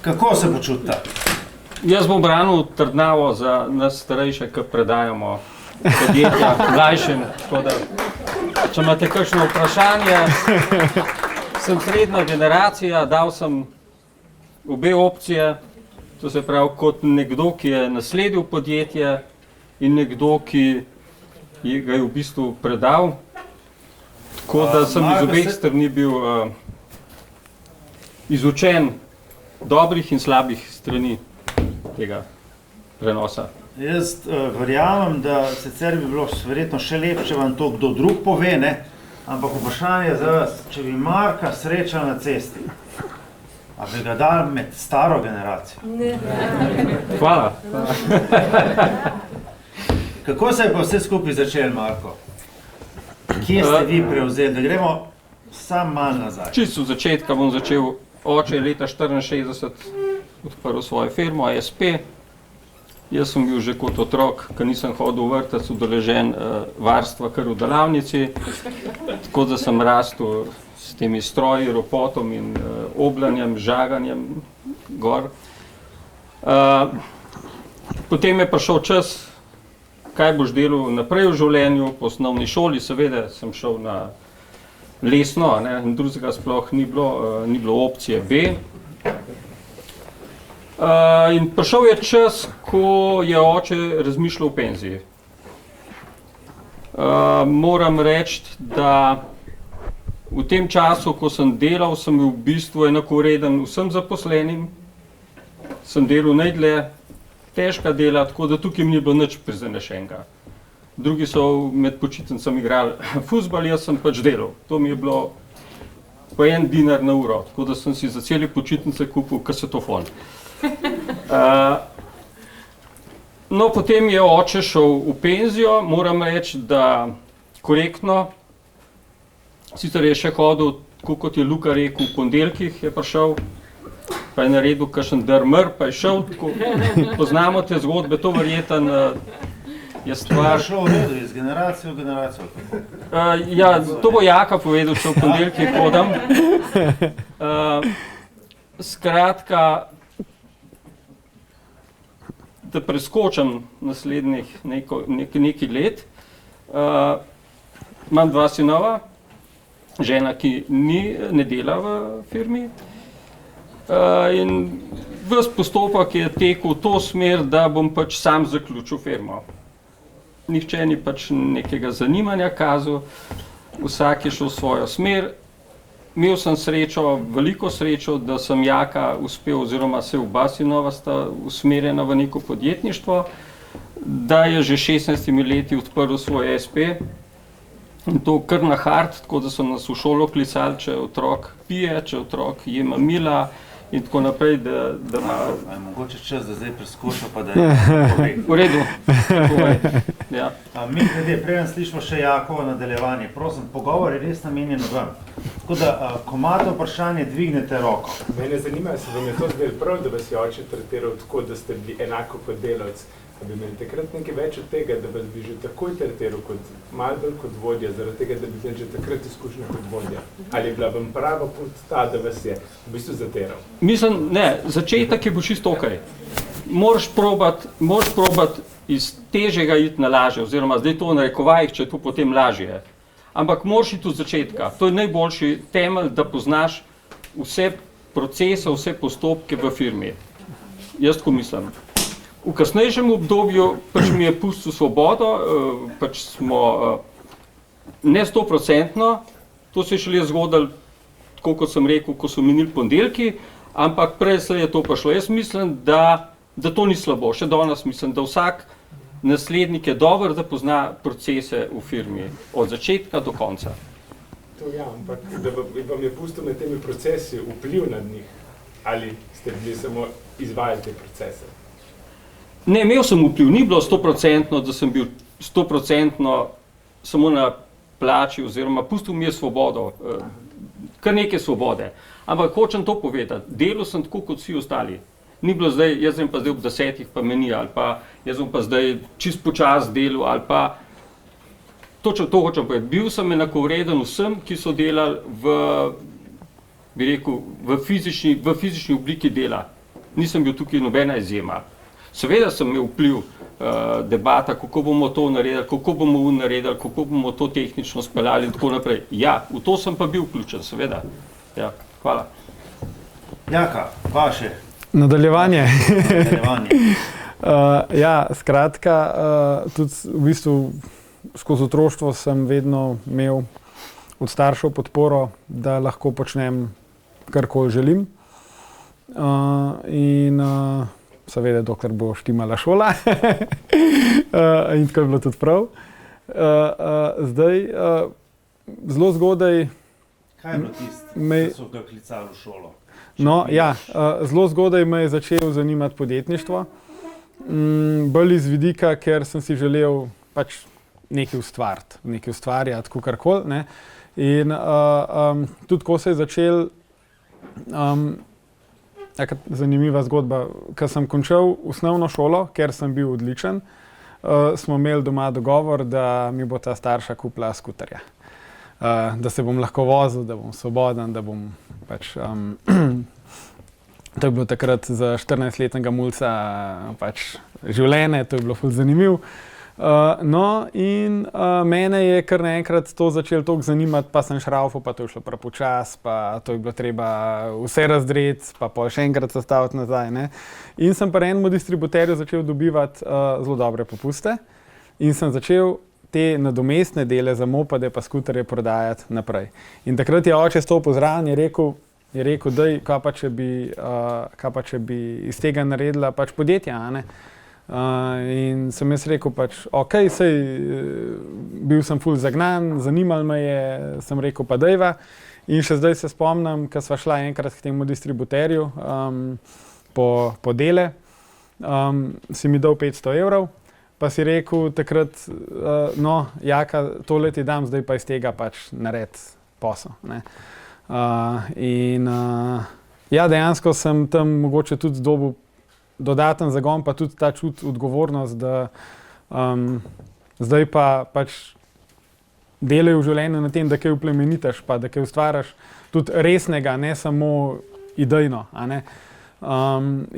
Kako se počutite? Jaz bom branil trdnavo za nas starejše, ki predajamo podjetja mlajšim. Tako da, če imate kakšno vprašanje, sem srednja generacija, dal sem obe opcije, to se pravi kot nekdo, ki je nasledil podjetje in nekdo, ki ga je v bistvu predal. Tako da sem iz obeh strani bil izučen dobrih in slabih strani tega prenosa. Jaz verjamem, da sicer bi bilo verjetno še lepše, če vam to kdo drug pove, ne? Ampak vprašanje za vas, če bi Marka srečal na cesti, a bi ga dal med staro generacijo? Ne. Hvala. Kako se je pa vse skupaj začel, Marko? Kje ste vi prevzeli? Da gremo sam malo nazaj. Čisto od začetka bom začel. Oče je leta 1964 odprl svojo firmo ASP. Jaz sem bil že kot otrok, ko nisem hodil v vrtec, udeležen varstva kar v delavnici. Tako da sem rastel s temi stroji, ropotom in oblanjem, žaganjem gor. Potem je prišel čas, kaj boš delal naprej v življenju. Po osnovni šoli seveda sem šel na lesno, drugega sploh ni bilo opcije B. In prišel je čas, ko je oče razmišljal o penziji. Moram reči, da v tem času, ko sem delal, sem bil v bistvu enakovreden vsem zaposlenim. Sem delal najdlje, težka dela, tako da tukaj mi ni bilo nič prizanešenega. Drugi so med počitnicami igrali fuzbal, jaz sem pač delal. To mi je bilo po $1 na uro, tako da sem si za cele počitnice kupil kasetofon. No, potem je oče šel v penzijo, moram reči, da korektno. Sicer je še hodil, tako kot je Luka rekel, v ponedeljkih je prišel, pa je naredil kakšen drmr, pa je šel, tako poznamo te zgodbe, to verjeten je stvar. To je šlo v redu, iz generacije v generacijo. Ja, to bo Jaka povedal, če v ponedeljkih hodam. Skratka, da preskočim naslednjih nekaj let. Imam 2 sinova, žena, ki ne dela v firmi. In ves postopek je tekel v to smer, da bom pač sam zaključil firmo. Nihče ni pač nekega zanimanja kazal, vsak je šel v svojo smer. Imel sem srečo, veliko srečo, da sem Jaka uspel, oziroma se oba sinova sta usmerjena v neko podjetništvo, da je že 16 leti odprl svoj SP. In to kar na hard, tako da so nas v šolo klicali, če otrok pije, če otrok je mamila in tako naprej, da ima... Mogoče čas, da zdaj preskočil, pa da je v redu. Ja. Mi glede, preden slišimo še Jakovo nadaljevanje, prosim, pogovor je res namenjen vam. Tako da, ko imate vprašanje, dvignete roko. Mene zanima, se vam je to zdaj prav, da vas je oče tretiral tako, da ste bili enako kot delavci. A bi imeli takrat nekaj več od tega, da vas bi že takoj tretiral malo bolj kot vodja, zaradi tega, da bi imeli že takrat izkušnja kot vodja? Ali je bila vam prava pot ta, da vas je v bistvu zateral? Mislim, ne, začetek je bo čisto okej. Moraš probat iz težjega iti na lažje, oziroma zdaj to v narekovajih, če je to potem lažje. Ampak moraš iti od začetka. To je najboljši temelj, da poznaš vse procese, vse postopke v firmi. Jaz tako mislim. V kasnejšem obdobju pač mi je pustil svobodo, pač smo ne 100%, to se je šele zgodilo, tako kot sem rekel, ko so minili ponedeljki, ampak prej se je to prišlo. Jaz mislim, da to ni slabo, še danes mislim, da vsak naslednik je dober, da pozna procese v firmi, od začetka do konca. To ja, ampak da vam je pustil med temi procesi vpliv nad njih, ali ste bili samo izvajali te procese? Ne, imel sem vpliv, ni bilo 100%, da sem bil 100% samo na plači, oziroma pustil mi je svobodo, kar nekaj svobode. Ampak hočem to povedati, delal sem tako kot vsi ostali. Ni bilo zdaj, jaz sem pa zdaj ob 10, pa meni, ali pa jaz sem pa zdaj čist počas delal, ali pa točno to hočem povedati. Bil sem enakovreden vsem, ki so delali v fizični obliki dela. nisem bil tukaj nobena izjema. Seveda sem imel vpliv debata, kako bomo to naredili, kako bomo naredili, kako bomo to tehnično speljali in tako naprej. Ja, v to sem pa bil vključen, seveda. Ja, hvala. Jaka, vaše Nadaljevanje. nadaljevanje. Ja, skratka, tudi v bistvu skozi otroštvo sem vedno imel od staršev podporo, da lahko počnem karkoli želim. In seveda, dokler bo štimala šola. In tako je bilo tudi prav. Zdaj, zelo zgodaj. Kaj je bilo tisto, Me- da so ga klicali v šolo? No, ja, zelo zgodaj me je začel zanimati podjetništvo. Bolj iz vidika, ker sem si želel pač nekaj ustvarjati, kakorkoli, ne. In tudi ko se je začel, zanimiva zgodba, ko sem končal osnovno šolo, ker sem bil odličen, smo imeli doma dogovor, da mi bo ta starša kupila skuterja. Da se bom lahko vozil, da bom svoboden, da bom pač, to je bilo takrat za 14-letnega mulca pač življenje, to je bilo ful zanimivo. No in mene je kar naenkrat to začelo toliko zanimati, pa sem šraufal, pa to je šlo prepočasi, pa to je bilo treba vse razdreti, pa pol še enkrat sestaviti nazaj, ne. In sem pri enem distributerju začel dobivati zelo dobre popuste in sem začel te nadomestne dele za mopede pa skuterje prodajati naprej. In takrat je oče stopil zraven in je rekel, daj, kaj pa če bi iz tega naredila pač podjetje, a ne. In sem jaz rekel pač, okej, sej bil sem ful zagnan, zanimalo me je, sem rekel pa dajva. In še zdaj se spomnim, ko sva šla enkrat k temu distributerju po dele, si mi dal 500 evrov, pa si rekel takrat, no, Jaka, tole ti dam, zdaj pa iz tega pač naredi posel, ne. Ja, dejansko sem tam mogoče tudi dobil dodaten zagon, pa tudi ta čut odgovornost, da zdaj pa pač delaj v življenju na tem, da kaj uplemenitaš, pa da kaj ustvariš tudi resnega, ne samo idejno, a ne.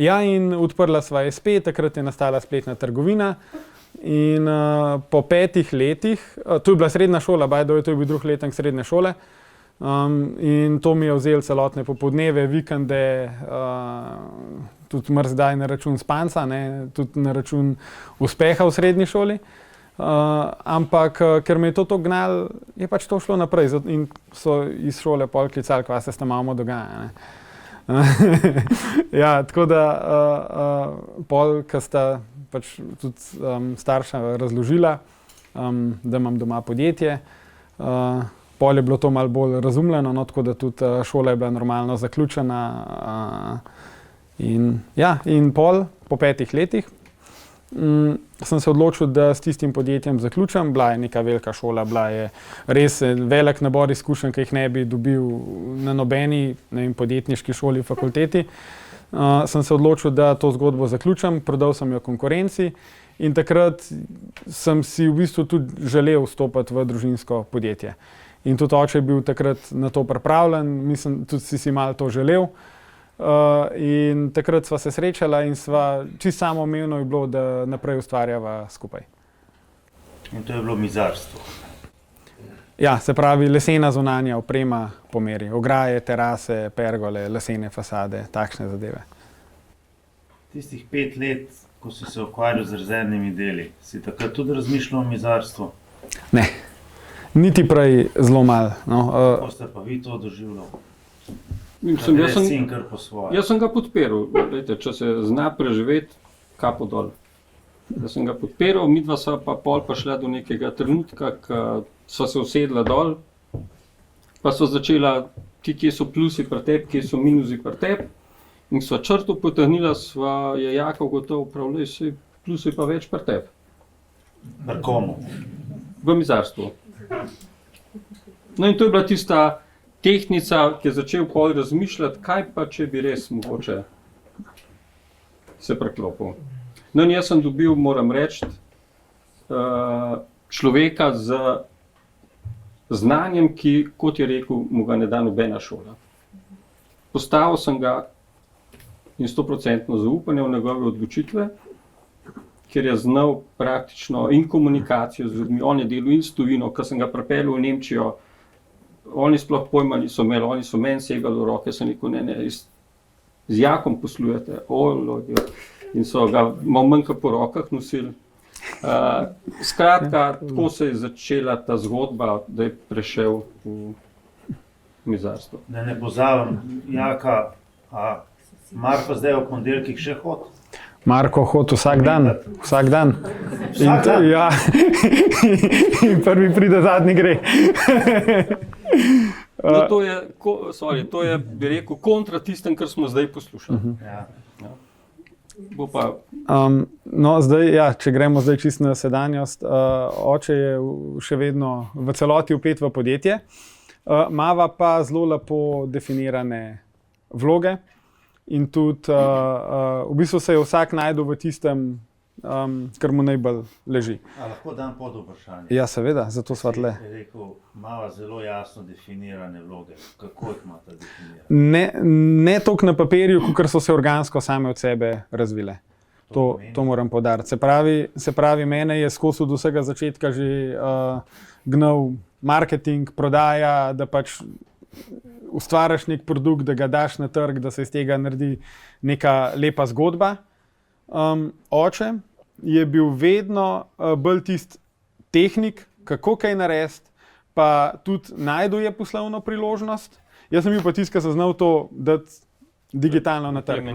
Ja, in odprla sva SP, takrat je nastala spletna trgovina in po 5 letih, to je bila srednja šola, by the way, to je bil drugi letnik srednje šole, in to mi je vzelo celotne popoldneve, vikende, tudi marsikdaj na račun spanca, ne, tudi na račun uspeha v srednji šoli. Ampak ker me je to gnalo, je pač to šlo naprej in so iz šole pol klicali, kva se s tem mamo dogaja, ne. Ja, tako da pol, ko sta pač tudi starša razložila, da imam doma podjetje, pol je bilo to malo bolj razumljeno, no, tako da tudi šola je bila normalno zaključena. In pol, po 5 letih, sem se odločil, da s tistim podjetjem zaključim. Bila je neka velika šola, bila je res velik nabor izkušenj, ki jih ne bi dobil na nobeni, ne vem, podjetniški šoli, fakulteti. Sem se odločil, da to zgodbo zaključim, prodal sem jo konkurenci in takrat sem si v bistvu tudi želel vstopiti v družinsko podjetje. In tudi oče je bil takrat na to pripravljen, mislim, tudi si malo to želel. In takrat sva se srečala in sva čisto samoumevno je bilo, da naprej ustvarjava skupaj. In to je bilo mizarstvo. Ja, se pravi lesena zunanja oprema po meri, ograje, terase, pergole, lesene fasade, takšne zadeve. Tistih 5 let, ko si se ukvarjal z rezervnimi deli, si takrat tudi razmišljal o mizarstvu? Ne, niti prej zelo malo. No, Kako ste pa vi to doživljali? Jaz sem ga podpiral, glejte, če se zna preživeti, kapo dol. Jaz sem ga podpiral, midva sva pa pol pa šla do nekega trenutka, ko sva se usedla dol, pa sva začela, kje so plusi pri tebi, kje so minusi pri tebi. In sva črto potegnila, sva je Jaka ugotovil, pravlej, saj plusi pa več pri tebi. Pri komu? V mizarstvu. No in to je bila tista tehnica, ki je začel pol razmišljati, kaj pa če bi res mogoče se preklopil. No in jaz sem dobil, moram reči, človeka z znanjem, ki, kot je rekel, mu ga ne da nobena šola. Postavil sem ga in 100% zaupanje v njegove odločitve, ker je znal praktično in komunikacijo z ljudmi, on je delal in s tujino, ko sem ga pripeljal v Nemčijo, oni sploh pojma niso imeli, oni so meni segali v roke, sem rekel, ne, z Jakom poslujete, in so ga malo manjka po rokah nosili. Skratka, tako se je začela ta zgodba, da je prešel v mizarstvo. Da ne pozabim, Jaka, a Marko zdaj v ponedeljkih še hod? Marko hodi vsak dan. Vsak dan? Ja. In prvi pride, zadnji gre. No, to je, bi rekel, kontra tistem, kar smo zdaj poslušali. Ja. Bo pa... No, zdaj, ja, če gremo zdaj čisto na sedanjost, oče je še vedno v celoti vpet v podjetje, mava pa zelo lepo definirane vloge in tudi v bistvu se je vsak najdel v tistem, kar mu najbolj leži. A lahko dam pod vprašanje? Ja, seveda, zato sva tle. Je rekel, mava zelo jasno definirane vloge. Kako jih imata definirane? Ne toliko na papirju, kot so se organsko same od sebe razvile. To moram poudariti. Se pravi, mene je skozi od vsega začetka že gnal marketing, prodaja, da pač ustvariš nek produkt, da ga daš na trg, da se iz tega naredi neka lepa zgodba. Oče je bil vedno bolj tisti tehnik, kako kaj narediti, pa tudi najdu je poslovno priložnost. Jaz sem bil pa tisti, ki sem znal to dati digitalno na trg,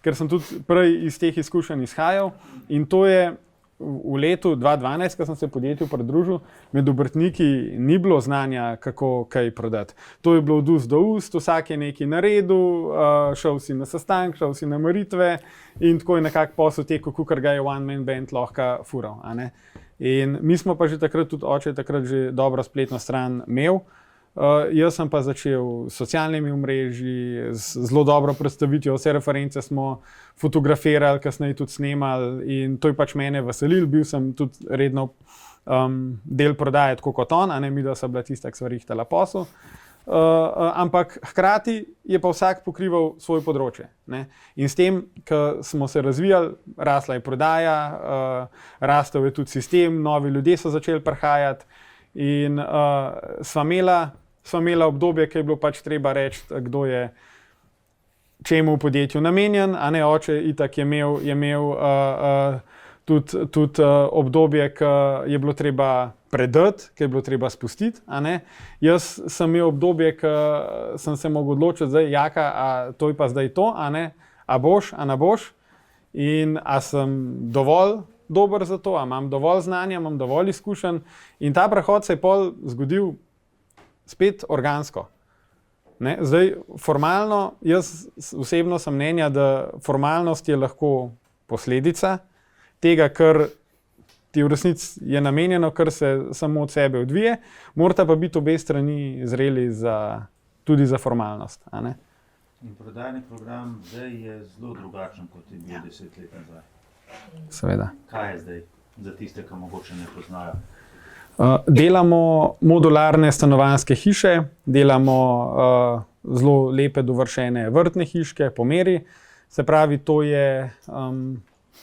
ker sem tudi prej iz teh izkušenj izhajal in to je v letu 2012, ko sem se podjetju pridružil, med obrtniki ni bilo znanja, kako kaj prodati. To je bilo od ust do ust, vsak je nekaj naredil, šel si na sestanek, šel si na meritve in tako je nekako posel tekel, kakor ga je one man band lahko fural. In mi smo pa že takrat, tudi oče je takrat že dobro spletno stran imel. Jaz sem pa začel s socialnimi omrežji, z zelo dobro predstavitvijo, vse reference smo fotografirali, kasneje tudi snemali in to je pač mene veselil, bil sem tudi redno del prodaje tako kot on, mi da so bila tista, ki so rihtala posel. Ampak hkrati je pa vsak pokrival svoje področje. In s tem, ko smo se razvijali, rasla je prodaja, rastel je tudi sistem, novi ljudje so začeli prihajati in sva imela obdobje, ki je bilo pač treba reči, kdo je čemu v podjetju namenjen, oče itak je imel tudi obdobje, ki je bilo treba predati, ki je bilo treba spustiti. Jaz sem imel obdobje, ki sem se mogel odločiti, zdaj, Jaka, a to je pa zdaj to, a boš, a ne boš, in a sem dovolj dober za to, a imam dovolj znanja, imam dovolj izkušenj. In ta prehod se je pol zgodil spet organsko. Zdaj, formalno, jaz osebno sem mnenja, da formalnost je lahko posledica tega, kar ti v resnici je namenjeno, kar se samo od sebe odvije, morata pa biti obe strani zreli tudi za formalnost. In prodajni program zdaj je zelo drugačen, kot je bil 10 let nazaj. Seveda. Kaj je zdaj za tiste, ki mogoče ne poznajo? Delamo modularne stanovanjske hiše, delamo zelo lepe dovršene vrtne hiške po meri. Se pravi, to je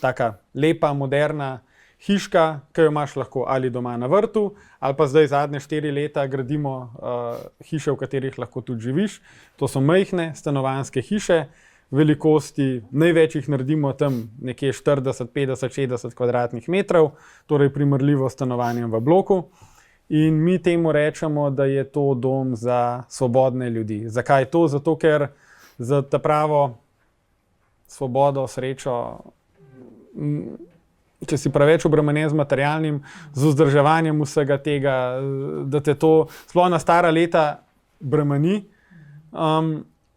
taka lepa, moderna hiška, ki jo imaš lahko ali doma na vrtu, ali pa zdaj zadnje 4 leta gradimo hiše, v katerih lahko tudi živiš. To so majhne stanovanjske hiše, velikosti, največ jih naredimo tam nekje 40, 50, 60 kvadratnih metrov, torej primerljivo stanovanjem v bloku. In mi temu rečemo, da je to dom za svobodne ljudi. Zakaj to? Zato, ker za ta pravo svobodo, srečo, če si preveč obremenjen z materialnim, z vzdrževanjem vsega tega, da te to sploh na stara leta bremeni,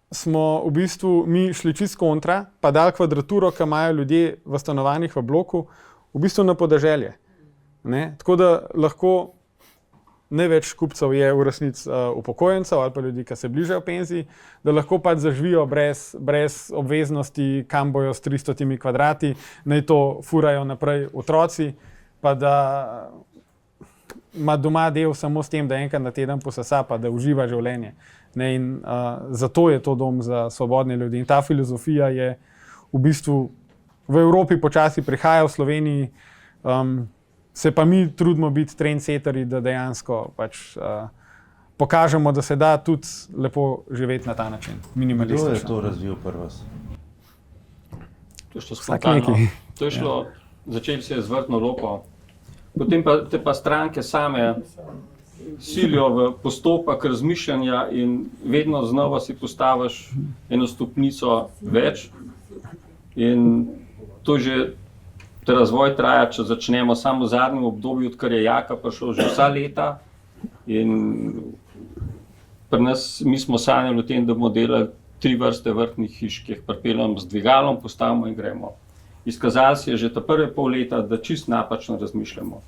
smo v bistvu mi šli čist kontra, pa dali kvadraturo, ki imajo ljudje v stanovanjih v bloku, v bistvu na podeželje. Tako da lahko največ kupcev je v resnici upokojencev ali pa ljudi, ki se bližajo penziji, da lahko pač zaživijo brez obveznosti, kam bojo s 300 kvadrati, naj to furajo naprej otroci, pa da ima doma del samo s tem, da enkrat na teden posesa, pa da uživa življenje. In zato je to dom za svobodne ljudi. In ta filozofija je v bistvu v Evropi počasi prihaja, v Sloveniji se pa mi trudimo biti trendsetterji, da dejansko pač pokažemo, da se da tudi lepo živeti na ta način, Kdo je minimalistično. to razvil pri vas? To je šlo Vsak spontano. neki. To je šlo, začeli se je z vrtno loko, potem pa te pa stranke same silijo v postopek razmišljanja in vedno znova si postaviš eno stopnico več. In to že ta razvoj traja, če začnemo samo v zadnjem obdobju, odkar je Jaka prišel, že vsa leta. In pri nas, mi smo sanjali o tem, da bomo delali 3 vrste vrtnih hiš, ki jih pripeljemo z dvigalom, postavimo in gremo. Izkazalo se je že ta prve pol leta, da čist napačno razmišljamo.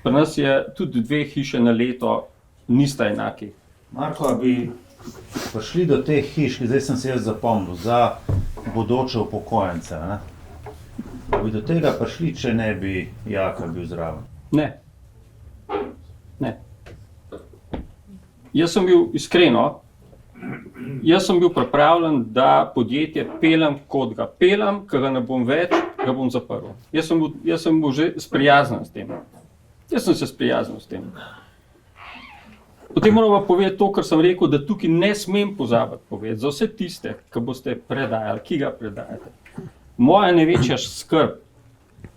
Pri nas je tudi 2 hiše na leto nista enaki. Marko, a bi prišli do teh hiš, ki zdaj sem se jaz zapomnil, za bodoče upokojence, ne? Bi do tega prišli, če ne bi Jaka bil zraven? Ne. Ne. Jaz sem bil iskreno, jaz sem bil pripravljen, da podjetje pelem, kot ga pelem, ker ga ne bom več, ga bom zaprl. Jaz sem bil že sprijaznjen s tem. Jaz sem se sprijaznil s tem. Potem moram pa povedati to, kar sem rekel, da tukaj ne smem pozabiti povedati, za vse tiste, ki boste predajali, ki ga predajate. Moja največja skrb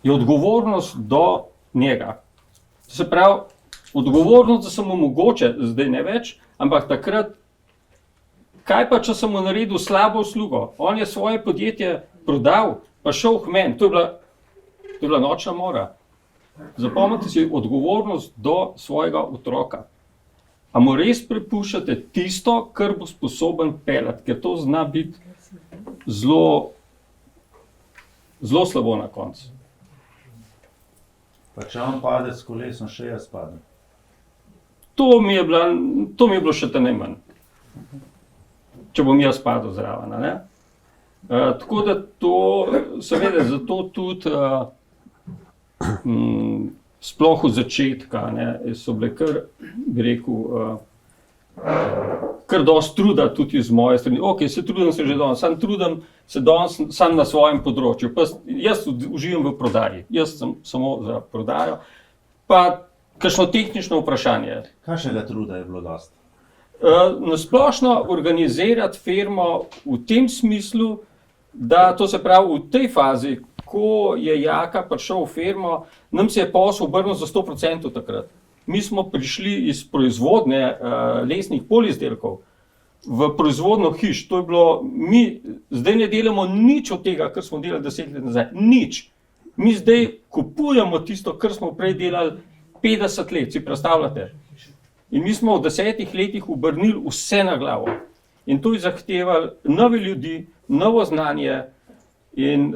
je odgovornost do njega. To se pravi, odgovornost, da sem mu mogoče, zdaj ne več, ampak takrat, kaj pa, če sem mu naredil slabo uslugo? On je svoje podjetje prodal, pa šel k meni, to je bila nočna mora. Zapomnite si odgovornost do svojega otroka. A mu res prepuščate tisto, kar bo sposoben peljati, ker to zna biti zelo slabo na koncu. Pa če on pade s kolesom, še jaz padem. To mi je bilo še ta najmanj, če bom jaz padel zraven. Ne? Tako da to, seveda, zato tudi sploh od začetka, ne, so bile kar, bi rekel, kar dosti truda tudi iz moje strani. Ok, se trudim se že danes, sam trudim se danes sam na svojem področju. Pa jaz uživam v prodaji, jaz sem samo za prodajo. Pa kakšno tehnično vprašanje. Kakšnega truda je bilo dosti? Na splošno organizirati firmo v tem smislu, da to se pravi v tej fazi, ko je Jaka prišel v firmo, nam se je posel obrnil za 100% takrat. Mi smo prišli iz proizvodnje lesnih polizdelkov v proizvodnjo hiš. To je bilo, mi zdaj ne delamo nič od tega, kar smo delali 10 let nazaj. Nič. Mi zdaj kupujemo tisto, kar smo prej delali 50 let, si predstavljate. In mi smo v 10 letih obrnili vse na glavo. In to je zahtevalo nove ljudi, novo znanje. In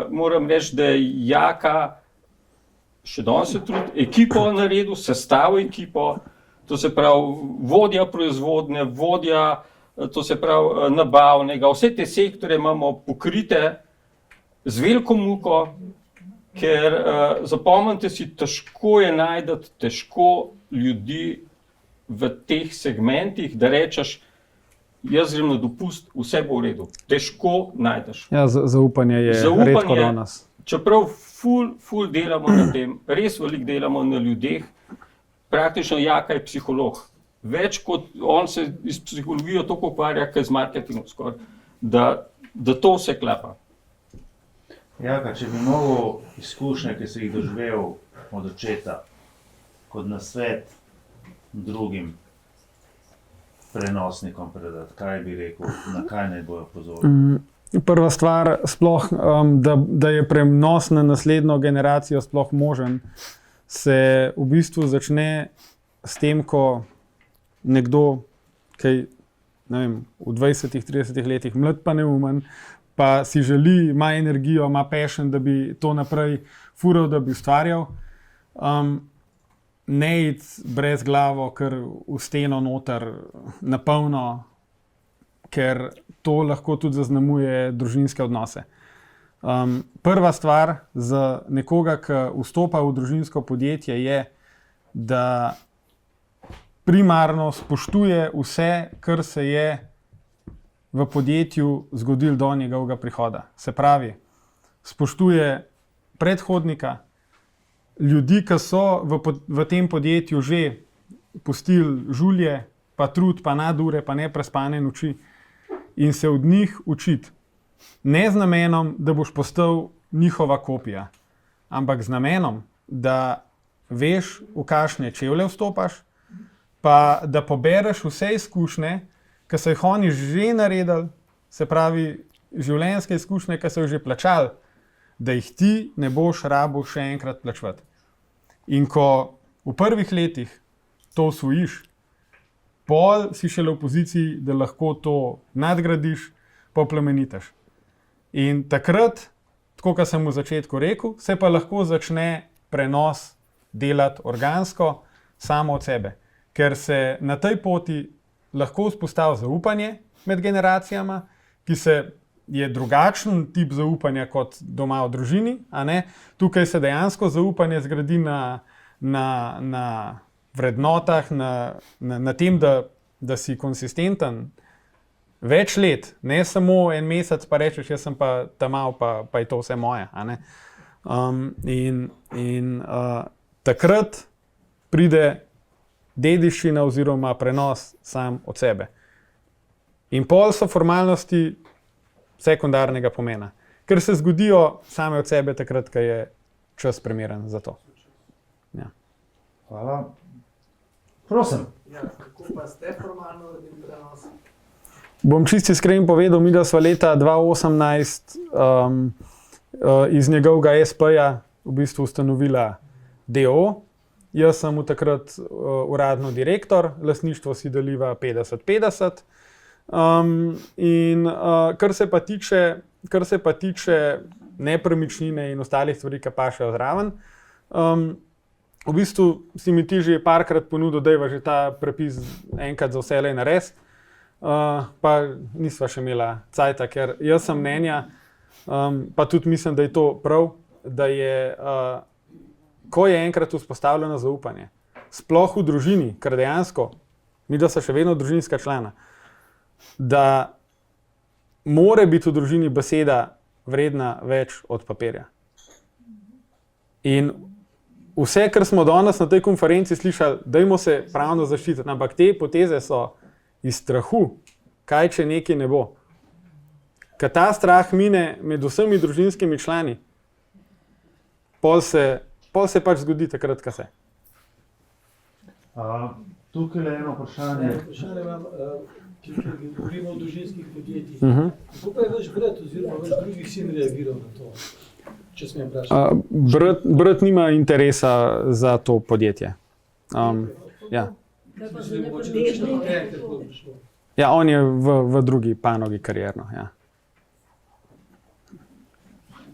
moram reči, da je Jaka še danes se trudi, ekipo naredil, sestavil ekipo, to se pravi vodja proizvodnje, vodja, to se pravi nabavnega, vse te sektore imamo pokrite z veliko muko, ker zapomnite si, težko je najti ljudi v teh segmentih, da rečeš, jaz grem na dopust, vse bo v redu. Težko najdeš. Ja, zaupanje je redko do nas. Čeprav ful delamo na tem, res veliko delamo na ljudeh, praktično Jaka je psiholog. Več kot on se iz psihologije toliko ukvarja, kot z marketingom skoraj, da to vse klapa. Jaka, če bi mogel izkušnje, ki si jih doživel od očeta, kot nasvet drugim prenosnikom predati, kaj bi rekel, na kaj naj bojo pozorni? Prva stvar, sploh, da je prenos na naslednjo generacijo sploh možen, se v bistvu začne s tem, ko nekdo, ki ne vem, v 20-30 letih mlad pa neumen, pa si želi, ima energijo, ima passion, da bi to naprej fural, da bi ustvarjal, ne iti brez glavo, ker v steno noter na polno, ker to lahko tudi zaznamuje družinske odnose. Prva stvar za nekoga, ki vstopa v družinsko podjetje, je, da primarno spoštuje vse, kar se je v podjetju zgodilo do njegovega prihoda. Se pravi, spoštuje predhodnika, ljudi, ki so v tem podjetju že pustili žulje, pa trud, pa nadure, pa neprespane noči in se od njih učiti. Ne z namenom, da boš postal njihova kopija, ampak z namenom, da veš, v kakšne čevlje vstopaš, pa da pobereš vse izkušnje, ki so jih oni že naredili, se pravi življenjske izkušnje, ki so jih že plačali, da jih ti ne boš rabil še enkrat plačevati. In ko v prvih letih to osvojiš, pol si šele v poziciji, da lahko to nadgradiš, pa plemenitaš. In takrat, tako kot sem v začetku rekel, se pa lahko začne prenos delati organsko, samo od sebe. Ker se na tej poti lahko vzpostavi zaupanje med generacijama, ki je drugačen tip zaupanja kot doma v družini. A ne? Tukaj se dejansko zaupanje zgradi na vrednotah, na tem, da si konsistenten več let, ne samo en mesec, pa rečeš, jaz sem pa tam mal, pa je to vse moje. A ne? Takrat pride dediščina oziroma prenos sam od sebe. In pol so formalnosti sekundarnega pomena, ker se zgodijo same od sebe takrat, ko je čas primeren za to. Ja. Hvala. Prosim. Ja, kako pa ste formalno naredili prenos? Bom čisto iskren povedal, mi da sva leta 2018 iz njegovega SP-ja v bistvu ustanovila DO. Jaz sem v takrat uradno direktor, lastništvo si deliva 50-50. Kar se pa tiče nepremičnine in ostalih stvari, ki pašejo zraven, v bistvu si mi ti že parkrat ponudil, da je že ta prepis enkrat za vselej narediti, pa nisva še imela cajta, ker jaz sem mnenja, pa tudi mislim, da je to prav, da je, ko je enkrat vzpostavljeno zaupanje, sploh v družini, ker dejansko, mi da so še vedno družinska člana, da more biti v družini beseda vredna več od papirja. In vse, kar smo danes na tej konferenci slišali, dajmo se pravno zaščititi, ampak te poteze so iz strahu, kaj če nekaj ne bo. Ko ta strah mine med vsemi družinskimi člani, pol se pač zgodi takrat, ko se. Tukaj je eno vprašanje. Vprašanje imam, ki govorimo o družinskih podjetjih. Kako pa je vaš brat oziroma vaš drugi sin reagiral na to, če smem vprašati? Brat nima interesa za to podjetje. Ja. Ja, on je v drugi panogi karierno. Ja.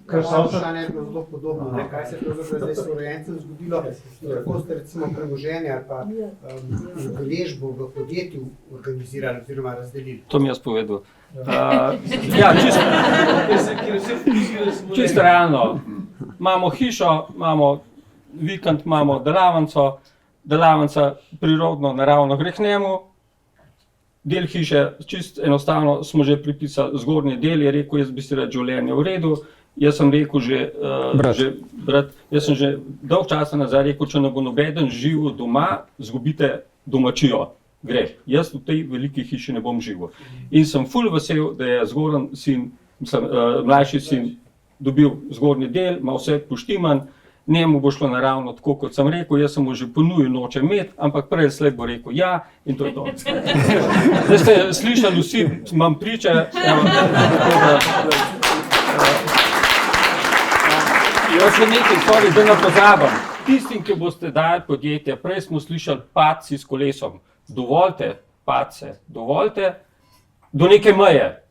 Vprašanje je bilo zelo podobno. Kaj se je zdaj s urejencem zgodilo? Kako ste recimo premoženje ali pa udeležbo v podjetju organizirali oziroma razdelili? To mi jaz povedal. Ja, čisto realno. Imamo hišo, imamo vikend, imamo delavnica prirodno, naravno gre k njemu. Del hiše, čisto enostavno smo že pripisali zgornji del, je rekel, jaz bi si rad življenje v redu. Jaz sem rekel jaz sem že dolg časa nazaj rekel, če ne bo nobeden živel doma, zgubite domačijo. Greh. Jaz v tej veliki hiši ne bom živel. In sem ful vesel, da je zgoren sin, mlajši sin dobil zgornji del, ima vse poštiman, njemu bo šlo naravno tako, kot sem rekel, jaz sem mu že ponujil noče imeti, ampak prej slej bo rekel ja in to je to. Zdaj ste slišali vsi, imam priče, jaz sem nekaj stvari, da ne pozabim. Tistim, ki boste dali podjetje, prej smo slišali padci s kolesom. Dovolite padce, dovolite do neke meje.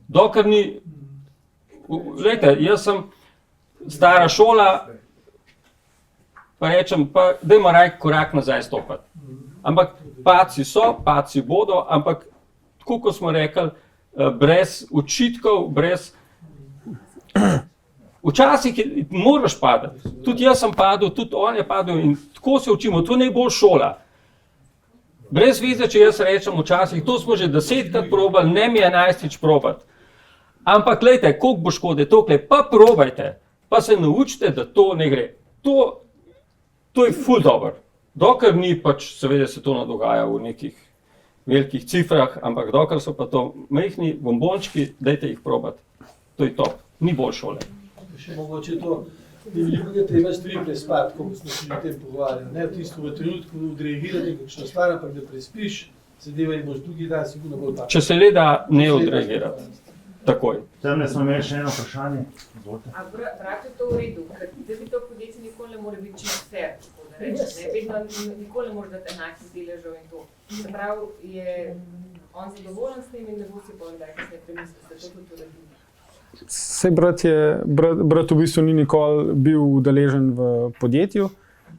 Dokler ni, glejte, jaz sem stara šola, pa rečem, pa dajmo raj korak nazaj stopati. Ampak padci so, padci bodo, ampak tako, kot smo rekli, brez očitkov, brez... Včasih moraš padati. Tudi jaz sem padel, tudi on je padel in tako se učimo. To naj bo šola. Brez veze, če jaz rečem včasih, to smo že 10krat probali, ne mi 11-ič probati. Ampak, gledajte, koliko bo škode, tokle, pa probajte, pa se naučite, da to ne gre. To je ful dobro. Dokler ni pač, seveda se to ne dogaja v nekih velikih cifrah, ampak dokler so pa to majhni bombončki, dajte jih probati. To je top, ni bolj šole. Še mogoče to, da je veliko treba stvari prespati, kot smo se že o tem pogovarjali. Ne v tisto v trenutku odreagirati kakšno stvar, ampak da prespiš, zadeva in boš drugi dan sigurno bolj pametno. Če se le da ne odreagirati, takoj. Tamle smo imeli še eno vprašanje. Izvolite. A pravite to v redu, ker da bi to podjetje nikoli ne more biti čisto fair, tako da rečem, ne? Vedno nikoli ne more dati enakih deležev in to. Se pravi, je on zadovoljen s tem in ne bo si bolj da, kasneje premislil, da to tudi uredili. Sej brat v bistvu ni nikoli bil udeležen v podjetju,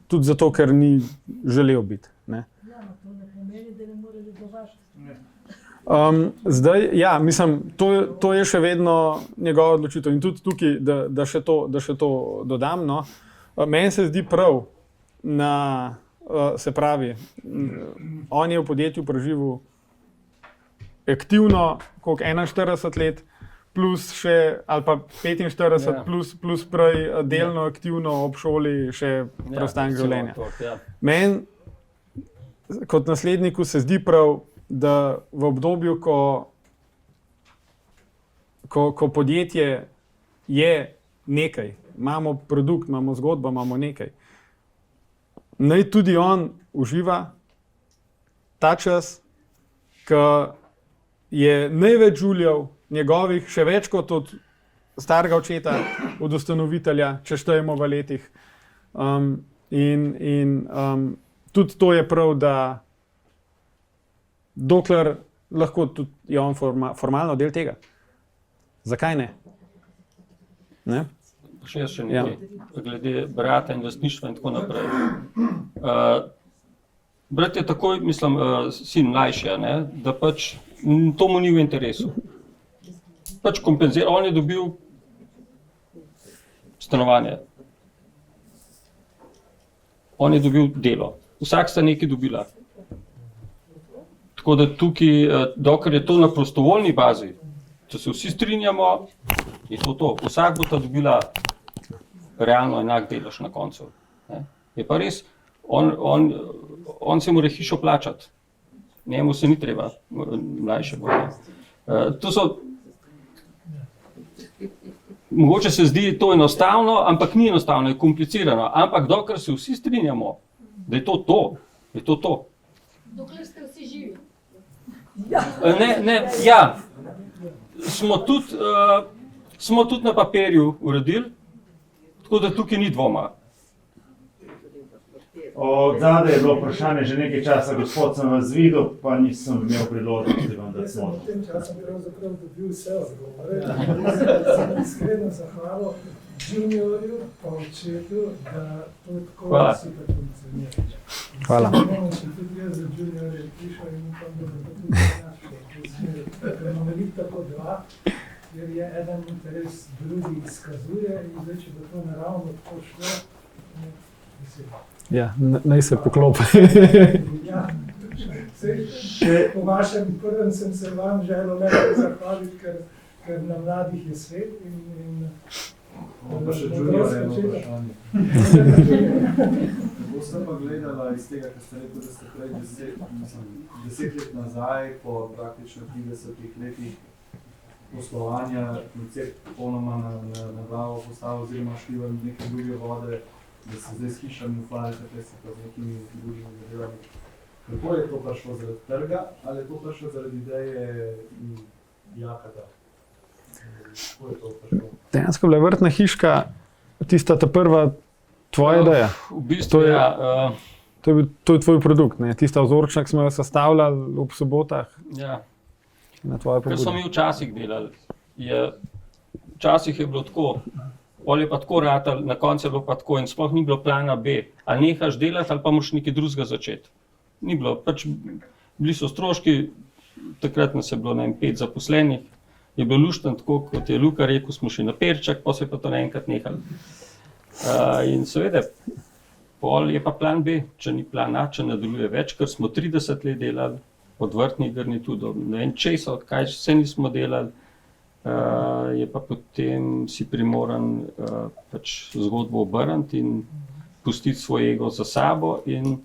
tudi zato, ker ni želel biti. Ne? Zdaj, ja, mislim, to je še vedno njegova odločitev in tudi tukaj, da še to dodam. No. Meni se zdi prav, se pravi, on je v podjetju preživel aktivno, koliko 41 let, plus še, ali pa 45, ja. plus prej delno aktivno ob šoli še preostanek življenja. Ja. Meni kot nasledniku se zdi prav, da v obdobju, ko podjetje je nekaj, imamo produkt, imamo zgodbo, imamo nekaj, naj tudi on uživa ta čas, ko je največ žuljev njegovih, še več kot od starega očeta, od ustanovitelja, če štejemo v letih. Tudi to je prav, da dokler lahko tudi je on formalno del tega. Zakaj ne? Ne? Še nekaj, glede brata in lastništva in tako naprej. Brat je takoj, mislim, sin mlajši, ne, da pač to mu ni v interesu. Pač kompenzira, on je dobil stanovanje. On je dobil delo. Vsak sta nekaj dobila. Tako da tukaj, dokler je to na prostovoljni bazi, če se vsi strinjamo, je to. Vsak bo ta dobila realno enak delež na koncu. Ne? Je pa res, on se mora hišo plačati. Njemu se ni treba, mlajše bolje. To so, mogoče se zdi to enostavno, ampak ni enostavno, je komplicirano. Ampak dokler se vsi strinjamo, da je to to. Dokler ste vsi živi. Ja. Smo tudi na papirju uredili, tako da tukaj ni dvoma. Od zadaj je bilo vprašanje že nekaj časa, gospod, sem vas videl, pa nisem imel priložnosti vam dati smo. V tem času pravzaprav dobil vse odgovore. Sem iskreno zahvalil juniorju pa očetu, da to tako super funkcionira. Hvala. Sem tudi jaz za juniorje prišel in upam, da bo tudi našel. Ker imam veliko tako dva, jer je eden interes drugi izkazuje in zdaj, če bo to naravno tako šlo, vesel. Ja, naj se poklopi. Ja, po vašem prvem sem se vam želel nekaj zahvaliti, ker na mladih je svet in pa še junior eno vprašanje. Kako ste pa gledala iz tega, kar ste rekel, da ste prej 10 let nazaj, po praktično 30 letih poslovanja, koncept popolnoma na glavo postavil oziroma šli v neke druge vode, da se zdaj s hišami ukvarjate, prej se pa z nekimi drugimi zadevami. Kako je to prišlo zaradi trga, ali je to prišlo zaradi ideje Jakata? Kako je to prišlo? Dejansko bila vrtna hiška tista ta prva tvoja ideja. V bistvu, To je tvoj produkt, ne? Tista vzorčna, ki smo jo sestavljali ob sobotah. Ja. Na tvoje pobude. Ker so mi včasih delali. Včasih je bilo tako, pol je pa tako ratal, na koncu je bilo pa tako in sploh ni bilo plana B. Ali nehaš delati ali pa moraš nekaj drugega začeti. Ni bilo, pač bili so stroški, takrat nas je bilo 5 zaposlenih, je bilo luštno tako, kot je Luka rekel, smo šli na perček, pa se je pa to naenkrat nehali. In seveda, pol je pa plan B, če ni plan A, če ne deluje več, ker smo 30 let delali, od vrtnih garnitur do ne vem česa, od kaj vse nismo delali. je pa potem si primoran pač zgodbo obrniti in pustiti svoj ego za sabo in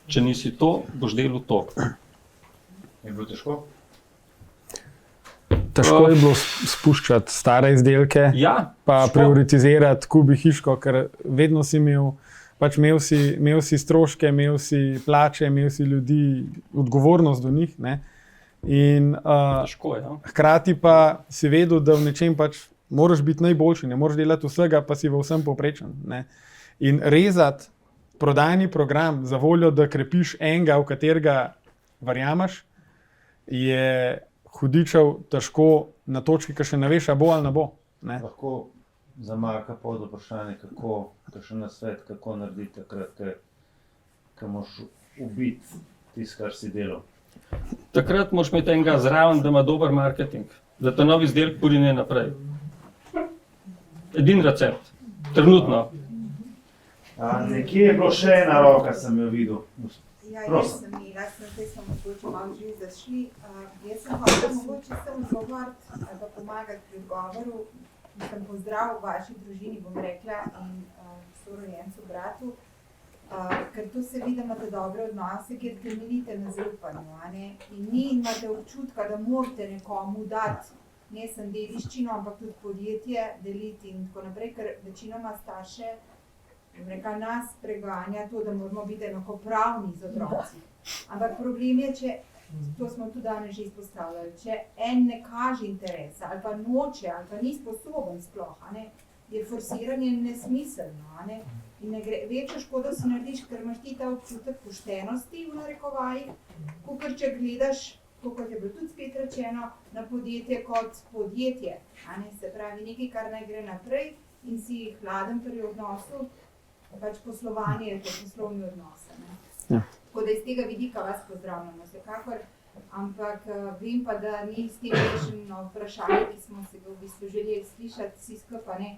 če nisi to, boš delal to. Je bilo težko? Težko je bilo spuščati stare izdelke, Ja, pa težko. prioritizirati kubi hiško, ker vedno si imel, pač imel si stroške, imel si plače, imel si ljudi, odgovornost do njih. Ne? In Težko je, no? hkrati pa si vedel, da v nečem pač moraš biti najboljši, ne moreš delati vsega, pa si v vsem povprečen. Ne? In rezati prodajni program za voljo, da krepiš enega, v katerega verjameš, je hudičev težko na točki, ki še ne veš, a bo ali ne bo. Ne? Lahko za Marka pod vprašanje, kako, kakšen nasvet, kako narediti takrat, ko moraš ubiti tisto, kar si delal. Takrat moraš imeti enega zraven, da ima dober marketing, da ta novi izdelek porine naprej. Edini recept, trenutno. Nekje je bilo še ena roka, sem jo videl. Ja, Prosim. sem imela, zdaj smo mogoče malo že zašli. Jaz sem hotel mogoče sem odgovoriti ali pa pomagati pri odgovoru. Sem pozdrav v vaši družini, bom rekla, in sorojencu, bratu. Ker tu se vidi, da imate dobre odnose, kjer temeljite na zaupanju, a ne? In ni imate občutka, da morate nekomu dati, ne sem dediščino, ampak tudi podjetje deliti in tako naprej, ker večinoma starše, bom rekla, nas preganja to, da moramo biti enakopravni z otroci. Ampak problem je, če, to smo tudi danes že izpostavljali, če en ne kaže interesa ali pa noče ali pa ni sposoben sploh, a ne, je forsiranje nesmiselno, a ne. In ne gre, večjo škodo si narediš, ker imaš ti ta občutek poštenosti v narekovajih, kakor če gledaš, kot je bilo tudi spet rečeno, na podjetje kot podjetje, a ne, se pravi nekaj, kar naj gre naprej in si hladen pri odnosu, pač poslovanje je to poslovni odnos, ne. Ja. Tako da iz tega vidika vas pozdravljamo vsekakor, ampak vem pa, da ni s tem rešeno vprašanje, ki smo se ga v bistvu želeli slišati vsi skupaj, ne,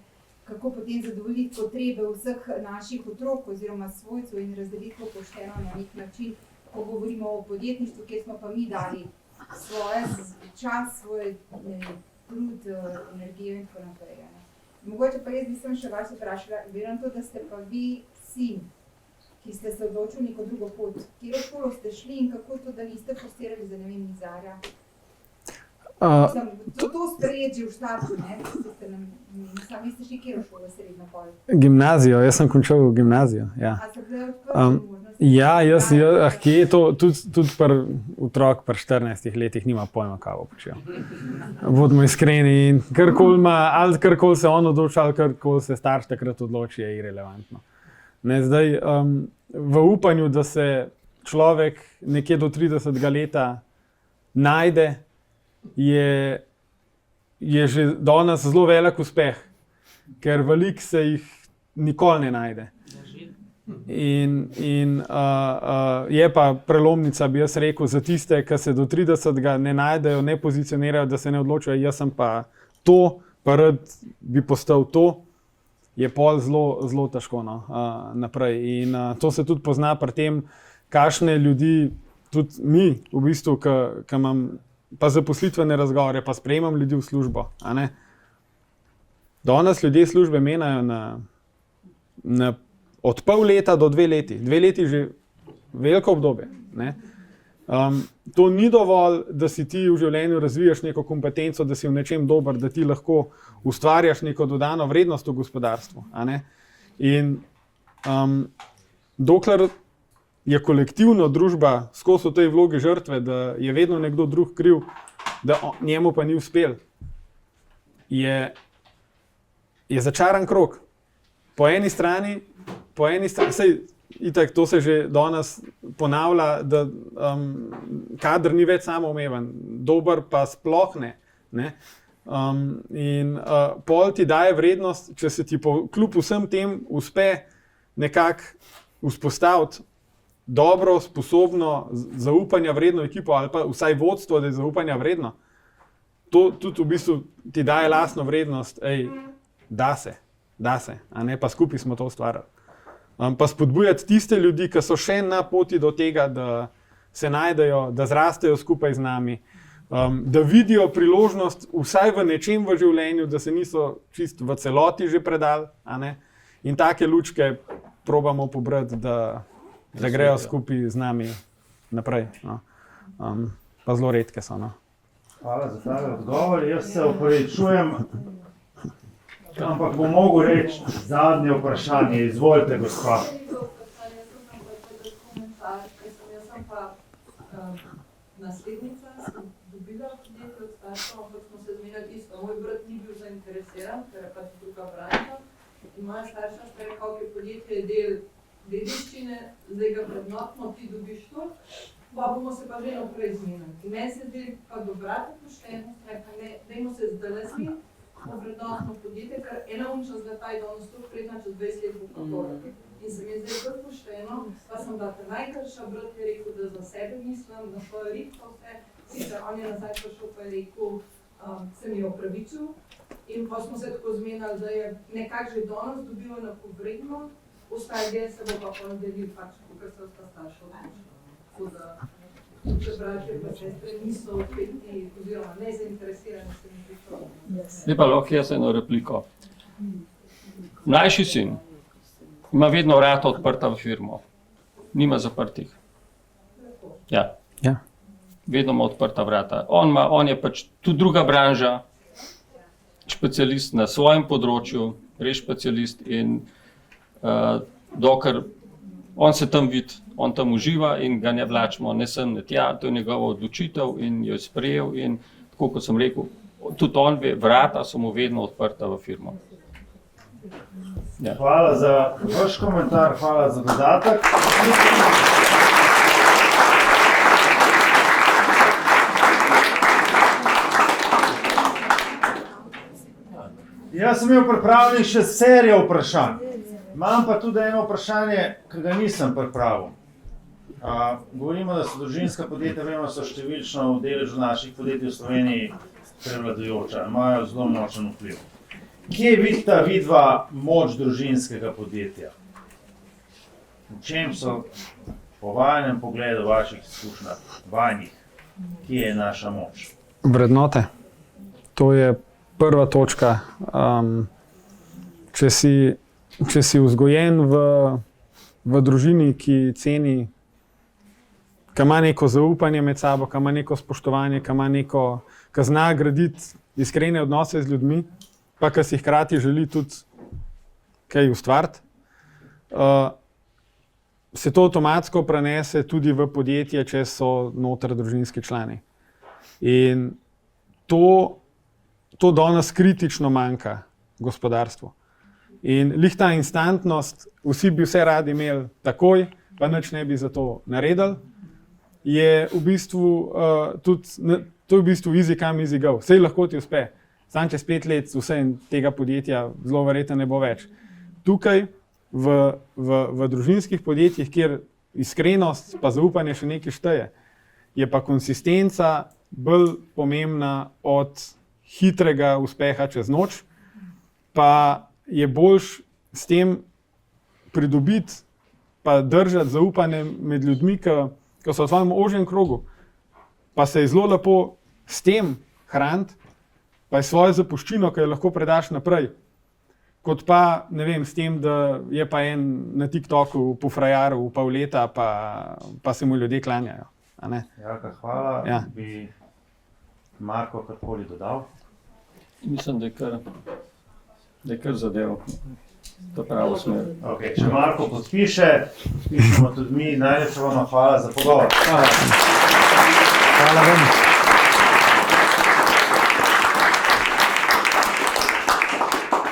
kako potem zadovoljiti potrebe vseh naših otrok oziroma svojcev in razdeliti to pošteno na nek način, ko govorimo o podjetništvu, kjer smo pa mi dali svoje čas, svoj trud, energijo in tako naprej. Ne. Mogoče pa jaz nisem še vas vprašala, glede na to, da ste pa vi sin, ki ste se odločili neko drugo pot. Kjero šolo ste šli in kako to, da niste forsirali za, ne vem, Nizarja? To sprejeti že v štartu, ne? Sami ste šli kjero šolo srednjo pol? Gimnazijo, jaz sem končal gimnazijo. Ja. A so bile odprte možnosti? Ja, kje je to, tudi otrok pri 14 letih nima pojma, kaj bo počel. Bodimo iskreni in karkoli se on odloči, ali karkoli se starš takrat odloči, je irelevantno. Ne, zdaj, v upanju, da se človek nekje do 30 leta najde, je že danes zelo velik uspeh, ker veliko se jih nikoli ne najde. In je pa prelomnica, bi jaz rekel, za tiste, ki se do 30 ne najdejo, ne pozicionirajo, da se ne odločijo, jaz sem pa to, pa rad bi postal to, je pol zelo težko naprej. In to se tudi pozna pri tem, kakšne ljudi, tudi mi, v bistvu, ki imam pa zaposlitvene razgovore, pa sprejemam ljudi v službo. A ne? Danes ljudje službe menjajo na od pol leta do 2 leti. 2 leti že veliko obdobje. Ne? To ni dovolj, da si ti v življenju razvijaš neko kompetenco, da si v nečem dober, da ti lahko ustvarjaš neko dodano vrednost v gospodarstvu. A ne? In dokler je kolektivno družba skozi v tej vlogi žrtve, da je vedno nekdo drug kriv, da njemu pa ni uspel, je začaran krog. Po eni strani, sej, itak, to se že danes ponavlja, da kader ni več samoumeven, dober pa sploh ne. Pol ti daje vrednost, če se ti kljub vsem tem uspe nekako vzpostaviti dobro, sposobno, zaupanja vredno ekipo ali pa vsaj vodstvo, da je zaupanja vredno. To tudi v bistvu ti daje lastno vrednost, da se, a ne, pa skupaj smo to ustvarjali. Pa spodbujati tiste ljudi, ki so še na poti do tega, da se najdejo, da zrastejo skupaj z nami, da vidijo priložnost vsaj v nečem v življenju, da se niso čist v celoti že predali, a ne? In take lučke probamo pobrati, da grejo skupaj z nami naprej. No. Pa zelo redke so. No. Hvala za ta odgovor. Jaz se opravičujem, ampak bom mogel reči zadnje vprašanje. Izvolite, gospa. Naslednica, sem dobila podjetje od staršev, ampak smo se zmenili isto. Moj brat ni bil zainteresiran, ker je pač druga branža. In moja starša sta rekla, ok, podjetje je del dediščine, zdaj ga vrednotno, ti dobiš to, pa bomo se pa že naprej zmenili. In meni se zdi pa dobrata poštenost, rekla, ne, dajmo se zdaj zmeniti, smo vrednotno podjetje, ker ena unča zlata je danes to predna, čez 20 let bo pa to. In se mi je zdaj bolj pošteno, pa sem bila ta najkrša, brat je rekel, da za sebe mislim, na svojo ritko vse, sicer on je nazaj prišel pa je rekel, se mi je opravičil. In pa smo se tako zmenili, da je nekako že danes dobil enakovredno, ostali del se bo pa podelil pač, kakor se sta starša odločila. Tako da, če bratje pa sestre niso odpeti oziroma nezainteresirani, se mi prišlo. Zdaj pa lahko jaz eno repliko. Mlajši sin ima vedno vrata odprta v firmo, nima zaprtih. Ja. Ja. Vedno ima odprta vrata. On je pač tudi druga branža, specialist na svojem področju, res specialist in dokler on se tam vidi, on tam uživa in ga ne vlačimo ne sem, ne tja, to je njegova odločitev in jo je sprejel in tako kot sem rekel, tudi on ve, vrata so mu vedno odprta v firmo. Ja. Hvala za vaš komentar, hvala za dodatek. Jaz sem imel pripravljenih še serijo vprašanj. Imam pa tudi eno vprašanje, ki ga nisem pripravil. Govorimo, da so družinska podjetja, vemo, so številčno v deležu naših podjetij v Sloveniji prevladujoča, imajo zelo močen vpliv. Kje vidita vidva moč družinskega podjetja? V čem so po vajnem pogledu vaših izkušnjah, vajnih, kje je naša moč? Vrednote. To je prva točka. Če si vzgojen v družini, ki ceni, ki ima neko zaupanje med sabo, ki ima neko spoštovanje, ki zna graditi iskrene odnose z ljudmi, pa ki si hkrati želi tudi kaj ustvariti, se to avtomatsko prenese tudi v podjetje, če so noter družinski člani. In to danes kritično manjka gospodarstvu. In lih ta instantnost, vsi bi vse radi imeli takoj, pa nič ne bi za to naredili, je v bistvu to je v bistvu easy come, easy go. Sej lahko ti uspe. Sam čez 5 let vse tega podjetja zelo verjetno ne bo več. Tukaj v družinskih podjetjih, kjer iskrenost pa zaupanje še nekaj šteje, je pa konsistenca bolj pomembna od hitrega uspeha čez noč, pa je boljš s tem pridobiti pa držati zaupanje med ljudmi, ki so v svojem ožjem krogu, pa se je zelo lepo s tem hraniti, pa je svojo zapuščino, ki jo lahko predaš naprej, kot pa, ne vem, s tem, da je pa en na TikToku po frajaru pol leta, pa se mu ljudje klanjajo. Jaka, hvala. Ja. Bi Marko karkoli dodal? Mislim, da je kar zadev v pravo smer. Okay, če Marko podpiše, pišemo tudi mi. Najlepša vam hvala za pogovor. Hvala vam.